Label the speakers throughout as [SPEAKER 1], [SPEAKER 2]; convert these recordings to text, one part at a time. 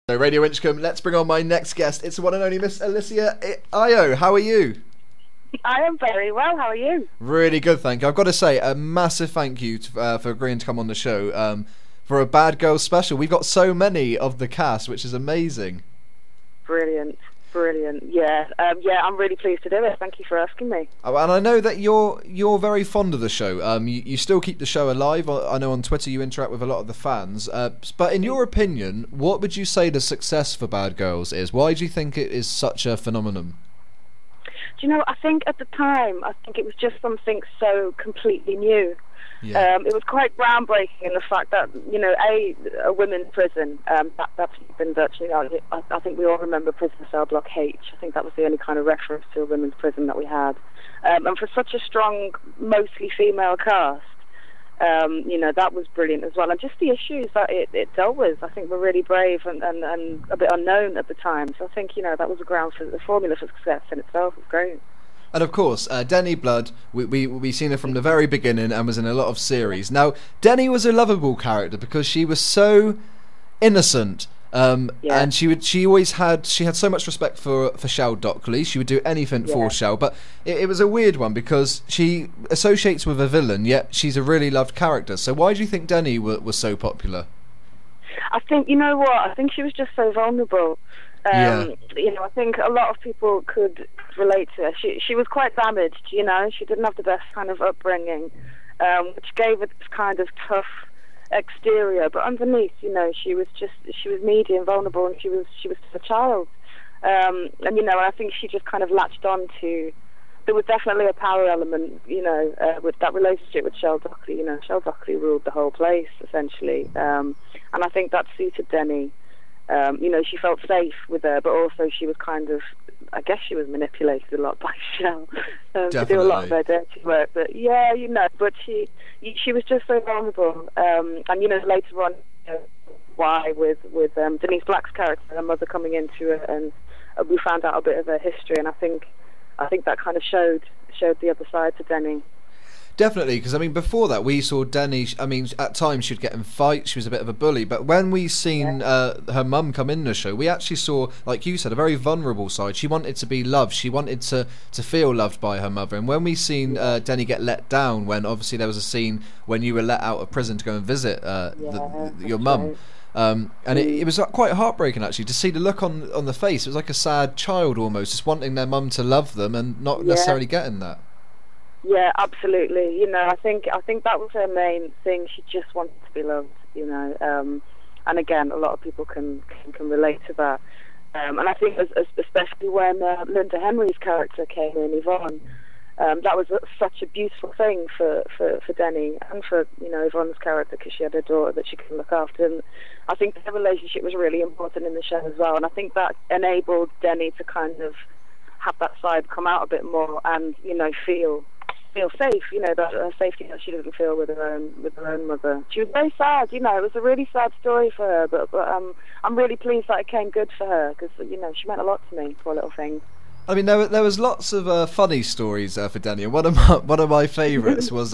[SPEAKER 1] So Radio Inchcombe, let's bring on my next guest. It's the one and only Miss Alicya Eyo. How are you?
[SPEAKER 2] I am very well. How are you?
[SPEAKER 1] Really good, thank you. I've got to say a massive thank you for agreeing to come on the show for a Bad Girls special. We've got so many of the cast, which is amazing.
[SPEAKER 2] Brilliant. Yeah, I'm really pleased to do it. Thank you for asking me.
[SPEAKER 1] Oh, and I know that you're very fond of the show. You still keep the show alive. I know on Twitter you interact with a lot of the fans. But in your opinion, what would you say the success for Bad Girls is? Why do you think it is such a phenomenon?
[SPEAKER 2] Do you know, I think at the time, it was just something so completely new. Yeah. It was quite groundbreaking in the fact that, you know, a women's prison, that's been virtually, I think we all remember Prison Cell Block H. I think that was the only kind of reference to a women's prison that we had. And for such a strong, mostly female cast, you know, that was brilliant as well. And just the issues that it dealt with, I think were really brave and a bit unknown at the time. So I think, you know, that was a ground for the formula for success in itself. It was great.
[SPEAKER 1] And of course, Denny Blood, we seen her from the very beginning and was in a lot of series. Now, Denny was a lovable character because she was so innocent, and she had so much respect for Shell Dockley. She would do anything for Shell, but it was a weird one because she associates with a villain, yet she's a really loved character. So why do you think Denny was so popular?
[SPEAKER 2] I think, you know what, I think she was just so vulnerable. You know, I think a lot of people could relate to her. She was quite damaged, you know. She didn't have the best kind of upbringing, which gave her this kind of tough exterior. But underneath, you know, she was needy and vulnerable, and she was a child. And you know, I think she just kind of latched on to. There was definitely a power element, you know, with that relationship with Shell Dockley. You know, Shell Dockley ruled the whole place essentially, and I think that suited Denny. You know, she felt safe with her, but also she was kind of, I guess she was manipulated a lot by Shell to do a lot of her dirty work. But yeah, you know, but she was just so vulnerable. And you know, later on, you know, why with Denise Black's character, her mother coming into it, and we found out a bit of her history, and I think that kind of showed the other side to Denny.
[SPEAKER 1] Definitely, because I mean, before that we saw Denny. I mean, at times she'd get in fights. She was a bit of a bully. But when we seen her mum come in the show, we actually saw, like you said, a very vulnerable side. She wanted to be loved. She wanted to feel loved by her mother. And when we seen Denny get let down, when obviously there was a scene when you were let out of prison to go and visit your mum. And it was quite heartbreaking actually to see the look on the face. It was like a sad child almost, just wanting their mum to love them and not necessarily getting that.
[SPEAKER 2] Yeah, absolutely. You know, I think that was her main thing. She just wanted to be loved. You know, and again, a lot of people can relate to that. And I think, especially when Linda Henry's character came in, Yvonne, that was such a beautiful thing for Denny and for, you know, Yvonne's character, because she had a daughter that she could look after. And I think their relationship was really important in the show as well. And I think that enabled Denny to kind of have that side come out a bit more, and, you know, feel safe, you know, that safety that she didn't feel with her own mother. She was very sad, you know. It was a really sad story for her, but I'm really pleased that it came good for her, because, you know, she meant a lot to me, poor little thing.
[SPEAKER 1] I mean, there was lots of funny stories for Denny, and one of my favourites was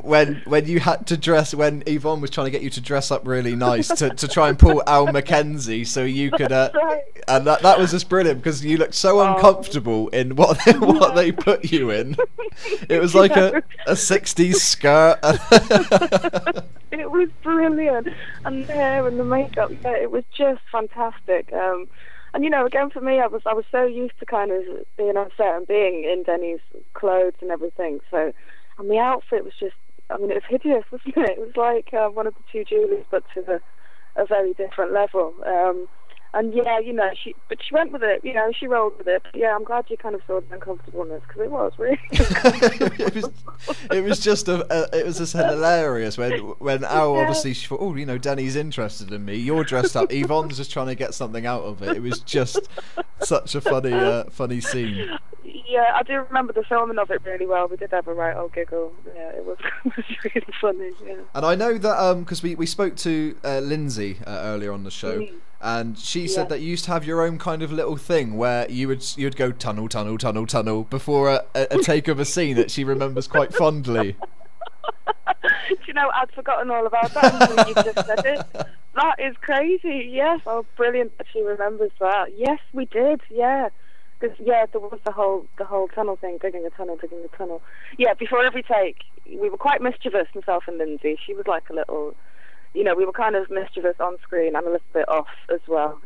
[SPEAKER 1] when you had to dress, when Yvonne was trying to get you to dress up really nice to try and pull Al Mackenzie so you could,
[SPEAKER 2] right.
[SPEAKER 1] And that was just brilliant because you looked so uncomfortable in what they put you in. It was like a 60s skirt.
[SPEAKER 2] It was brilliant, and the hair and the makeup, it was just fantastic. And you know, again for me, I was so used to kind of being on set and being in Denny's clothes and everything. So, and the outfit was just, I mean, it was hideous, wasn't it? It was like one of the two Julies, but to a very different level. And yeah, you know, she went with it. You know, she rolled with it. But yeah, I'm glad you kind of saw the uncomfortableness, because it was really.
[SPEAKER 1] it was just hilarious when Al obviously she thought, oh, you know, Denny's interested in me. You're dressed up. Yvonne's just trying to get something out of it. It was just such a funny scene.
[SPEAKER 2] Yeah, I do remember the filming of it really well. We did have a right old giggle. Yeah, it was really funny. Yeah.
[SPEAKER 1] And I know that because we spoke to Lindsay earlier on the show. And she said that you used to have your own kind of little thing where you'd go tunnel, tunnel, tunnel, tunnel before a take of a scene that she remembers quite fondly.
[SPEAKER 2] Do you know, I'd forgotten all about that until you just said it. That is crazy. Yes, oh, brilliant that she remembers that. Yes, we did. Yeah, because there was the whole tunnel thing, digging a tunnel. Yeah, before every take, we were quite mischievous, myself and Lindsay. She was like a little, we were kind of mischievous on screen and a little bit off as well.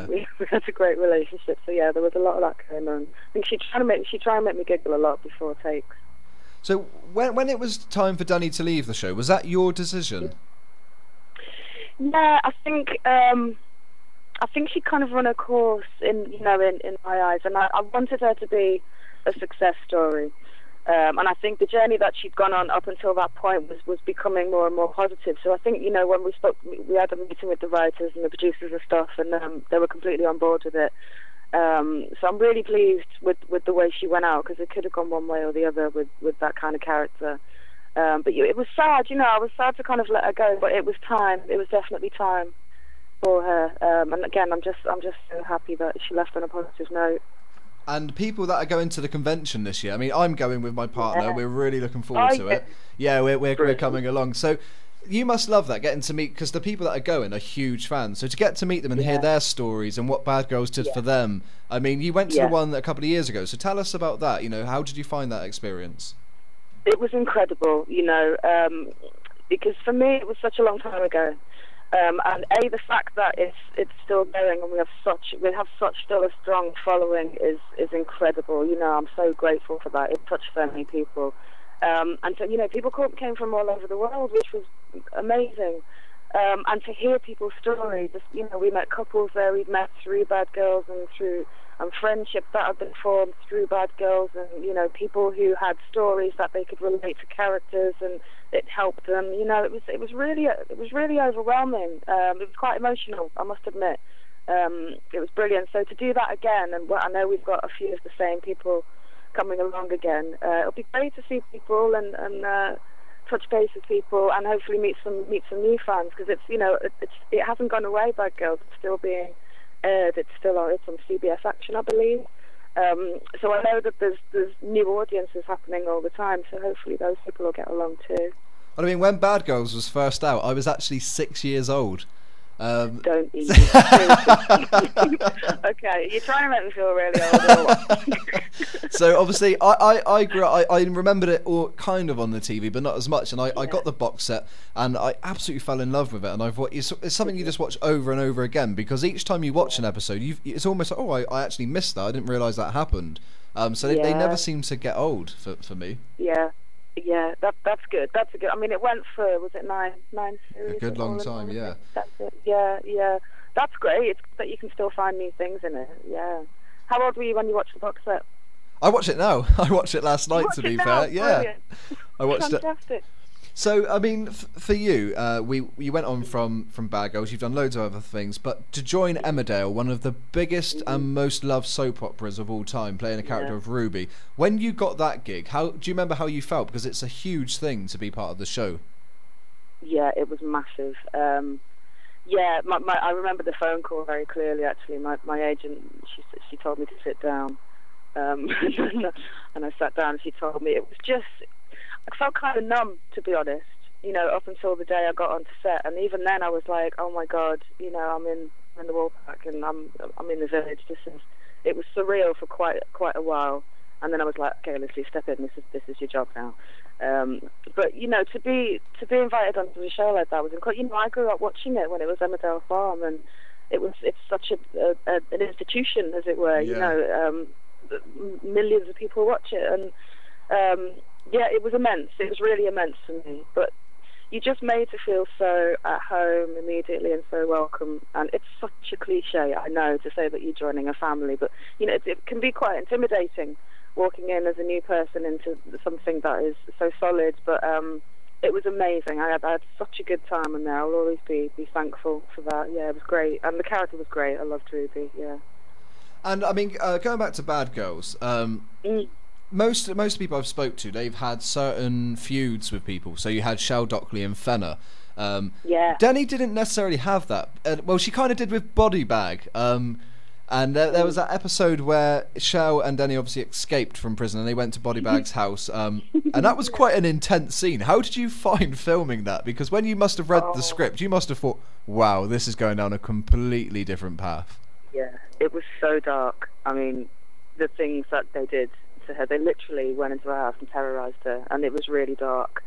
[SPEAKER 2] We had a great relationship, so yeah, there was a lot of that going on. I think she tried and make me giggle a lot before takes.
[SPEAKER 1] So when it was time for Denny to leave the show, was that your decision?
[SPEAKER 2] Yeah, I think she kind of run a course in my eyes, and I wanted her to be a success story. And I think the journey that she'd gone on up until that point was becoming more and more positive. So I think, when we spoke, we had a meeting with the writers and the producers and stuff, and they were completely on board with it. So I'm really pleased with the way she went out, because it could have gone one way or the other with that kind of character. But it was sad, I was sad to kind of let her go, but it was time. It was definitely time for her. And again, I'm just so happy that she left on a positive note.
[SPEAKER 1] And people that are going to the convention this year, I mean, I'm going with my partner. Yeah. We're really looking forward to it. Yeah, we're coming along. So you must love that, getting to meet, because the people that are going are huge fans. So to get to meet them and hear their stories and what Bad Girls did for them. I mean, you went to the one a couple of years ago. So tell us about that. How did you find that experience?
[SPEAKER 2] It was incredible, because for me it was such a long time ago. And the fact that it's still going and we have such still a strong following is incredible. I'm so grateful for that. It touched so many people, and so people came from all over the world, which was amazing. And to hear people's stories, we met couples there. We'd met through Bad Girls and friendships that have been formed through Bad Girls, and people who had stories that they could relate to characters, and it helped them. It was really overwhelming. It was quite emotional, I must admit. It was brilliant. So to do that again, and I know we've got a few of the same people coming along again. It'll be great to see people and touch base with people, and hopefully meet some new fans, because it hasn't gone away. Bad Girls, it's still being aired. It's on CBS Action, I believe. So I know that there's new audiences happening all the time. So hopefully those people will get along too.
[SPEAKER 1] I mean, when Bad Girls was first out, I was actually 6 years old.
[SPEAKER 2] Don't even. Okay, you're trying to make me feel really old.
[SPEAKER 1] So obviously, I grew up. I remembered it all kind of on the TV, but not as much. And I got the box set, and I absolutely fell in love with it. And it's something you just watch over and over again, because each time you watch an episode, it's almost like, I actually missed that. I didn't realise that happened. So they never seem to get old for me.
[SPEAKER 2] Yeah, that's good. That's a good. I mean, it went for, was it nine series?
[SPEAKER 1] A good long time, yeah.
[SPEAKER 2] That's it. Yeah. That's great. It's good that you can still find new things in it. Yeah. How old were you when you watched the box set?
[SPEAKER 1] I watched it now. I watched it last night, to be fair. Yeah.
[SPEAKER 2] Brilliant.
[SPEAKER 1] I watched it.
[SPEAKER 2] Fantastic.
[SPEAKER 1] So, I mean, for you, you went on from Bad Girls. You've done loads of other things, but to join Emmerdale, one of the biggest and most loved soap operas of all time, playing a character of Ruby. When you got that gig, do you remember how you felt? Because it's a huge thing to be part of the show. Yeah,
[SPEAKER 2] it was massive. I remember the phone call very clearly. Actually, my agent, she told me to sit down, and I sat down, and she told me. It was just, I felt kind of numb, to be honest, up until the day I got onto set. And even then I was like, oh my God, I'm in the Woolpack, and I'm in the village. It was surreal for quite a while. And then I was like, okay, Leslie, step in. This is your job now. But to be invited onto a show like that was incredible. I grew up watching it when it was Emmerdale Farm, and it's such an institution, as it were. Millions of people watch it, and it was immense. It was really immense for me. But you just made to feel so at home immediately and so welcome. And it's such a cliche, I know, to say that you're joining a family, but it can be quite intimidating walking in as a new person into something that is so solid. But it was amazing. I had such a good time in there. I'll always be thankful for that. Yeah, it was great, and the character was great. I loved Ruby. Yeah.
[SPEAKER 1] And I mean, going back to Bad Girls, most people I've spoke to, they've had certain feuds with people. So you had Shell Dockley and Fenner. Denny didn't necessarily have that. Well, she kind of did with Body Bag. And there was that episode where Shell and Denny obviously escaped from prison, and they went to Body Bag's house. And that was quite an intense scene. How did you find filming that? Because when you must have read the script, you must have thought, wow, this is going down a completely different path.
[SPEAKER 2] Yeah, it was so dark. I mean, the things that they did to her, they literally went into her house and terrorized her, and it was really dark.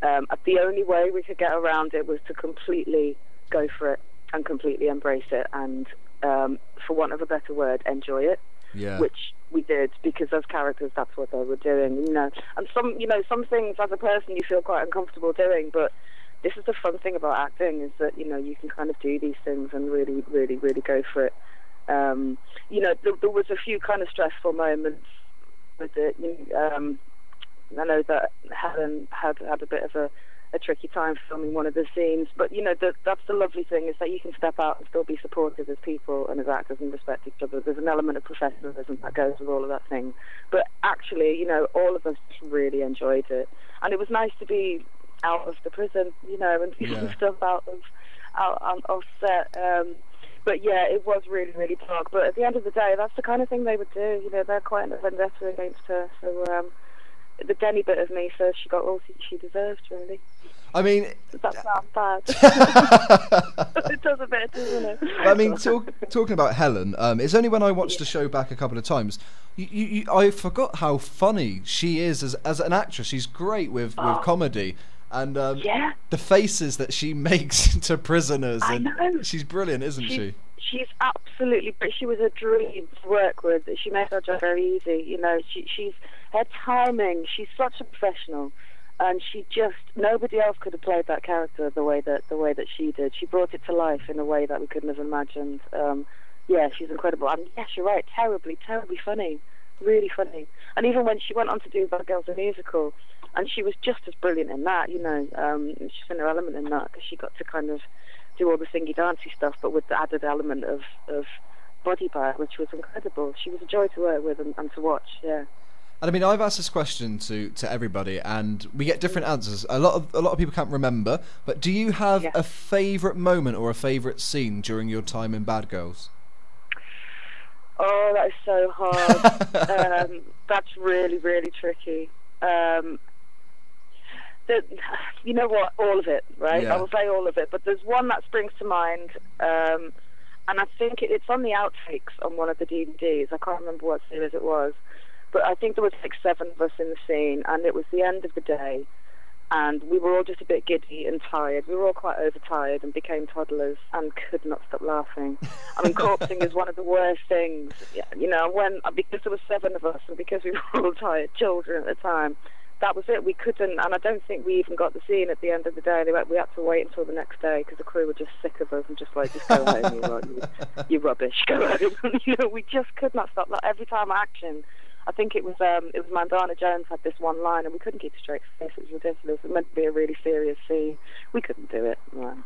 [SPEAKER 2] The only way we could get around it was to completely go for it and completely embrace it, and for want of a better word, enjoy it.
[SPEAKER 1] Yeah.
[SPEAKER 2] Which we did, because as characters, that's what they were doing, you know. And some things as a person you feel quite uncomfortable doing, but this is the fun thing about acting, is that, you know, you can kind of do these things and really, really, really go for it. You know, there was a few kind of stressful moments with it. I know that Helen had a bit of a tricky time filming one of the scenes, but you know, that's the lovely thing, is that you can step out and still be supportive as people and as actors and respect each other. There's an element of professionalism that goes with all of that thing, but actually, you know, all of us really enjoyed it, and it was nice to be out of the prison, you know, and do stuff out of set. But yeah, it was really, really dark. But at the end of the day, that's the kind of thing they would do. You know, they're quite a vendetta against her. So the Denny bit of me says she got all she deserved, really.
[SPEAKER 1] I mean,
[SPEAKER 2] that sounds bad. It does a bit, doesn't it?
[SPEAKER 1] I mean, talking about Helen, it's only when I watched the show back a couple of times, I forgot how funny she is as an actress. She's great with comedy. And the faces that she makes to prisoners.
[SPEAKER 2] I know.
[SPEAKER 1] She's brilliant, isn't she?
[SPEAKER 2] She's absolutely brilliant. She was a dream to work with. She made her job very easy. You know, she's her timing. She's such a professional, and nobody else could have played that character the way that she did. She brought it to life in a way that we couldn't have imagined. Yeah, she's incredible. And yes, you're right. Terribly, terribly funny. Really funny. And even when she went on to do Bad Girls and Musical, and she was just as brilliant in that, you know. She's in her element in that, because she got to kind of do all the singy dancey stuff, but with the added element of body bag, which was incredible. She was a joy to work with and to watch. Yeah.
[SPEAKER 1] And I mean, I've asked this question to everybody, and we get different answers. A lot of people can't remember, but do you have a favourite moment or a favourite scene during your time in Bad Girls?
[SPEAKER 2] Oh, that is so hard. That's really, really tricky. You know what? All of it, right?
[SPEAKER 1] Yeah.
[SPEAKER 2] I will say all of it, but there's one that springs to mind, and I think it's on the outtakes on one of the DVDs. I can't remember what series it was, but I think there was like 7 of us in the scene, and it was the end of the day, and we were all just a bit giddy and tired. We were all quite overtired and became toddlers and could not stop laughing. I mean, corpsing is one of the worst things, you know, because there were 7 of us and because we were all tired children at the time. That was it. We couldn't, and I don't think we even got the scene at the end of the day. We had to wait until the next day, because the crew were just sick of us and just like, just go home, you rubbish, go home. You know, we just could not stop. Like, every time action, I think it was Mandana Jones had this one line, and we couldn't keep a straight face. It was ridiculous. It meant to be a really serious scene. We couldn't do it. No.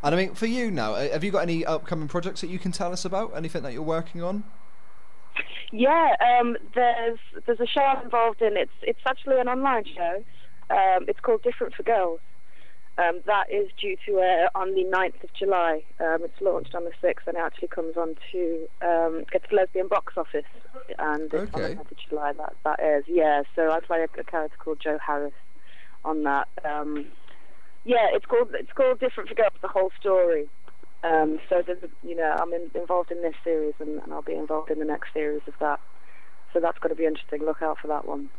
[SPEAKER 1] And I mean, for you now, have you got any upcoming projects that you can tell us about? Anything that you're working on?
[SPEAKER 2] Yeah, there's a show I'm involved in. It's actually an online show. It's called Different for Girls. That is due to air on the 9th of July. It's launched on the 6th, and it actually comes on to get to lesbian box office. And it's on the 9th of July that airs. Yeah, so I play a character called Jo Harris on that. Yeah, it's called Different for Girls, the whole story. So there's, you know, I'm involved in this series, and I'll be involved in the next series of that. So that's going to be interesting. Look out for that one.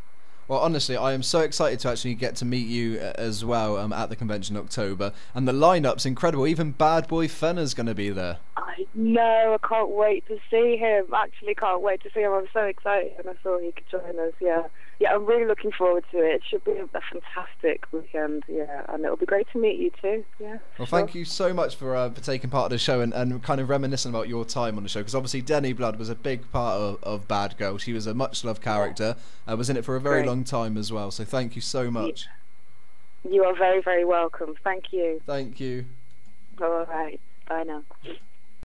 [SPEAKER 1] Well, honestly, I am so excited to actually get to meet you as well at the convention in October. And the line-up's incredible. Even Bad Boy Fenner's going to be there.
[SPEAKER 2] I know. I can't wait to see him. Actually, can't wait to see him. I'm so excited when I saw he could join us. Yeah, I'm really looking forward to it. It should be a fantastic weekend. Yeah, and it'll be great to meet you too. Yeah.
[SPEAKER 1] Well, thank you so much for taking part of the show and kind of reminiscing about your time on the show, because obviously Denny Blood was a big part of Bad Girls. She was a much-loved character. Was in it for a very long time as well. So thank you so much.
[SPEAKER 2] You are very, very welcome. Thank you.
[SPEAKER 1] Thank you.
[SPEAKER 2] All right. Bye now.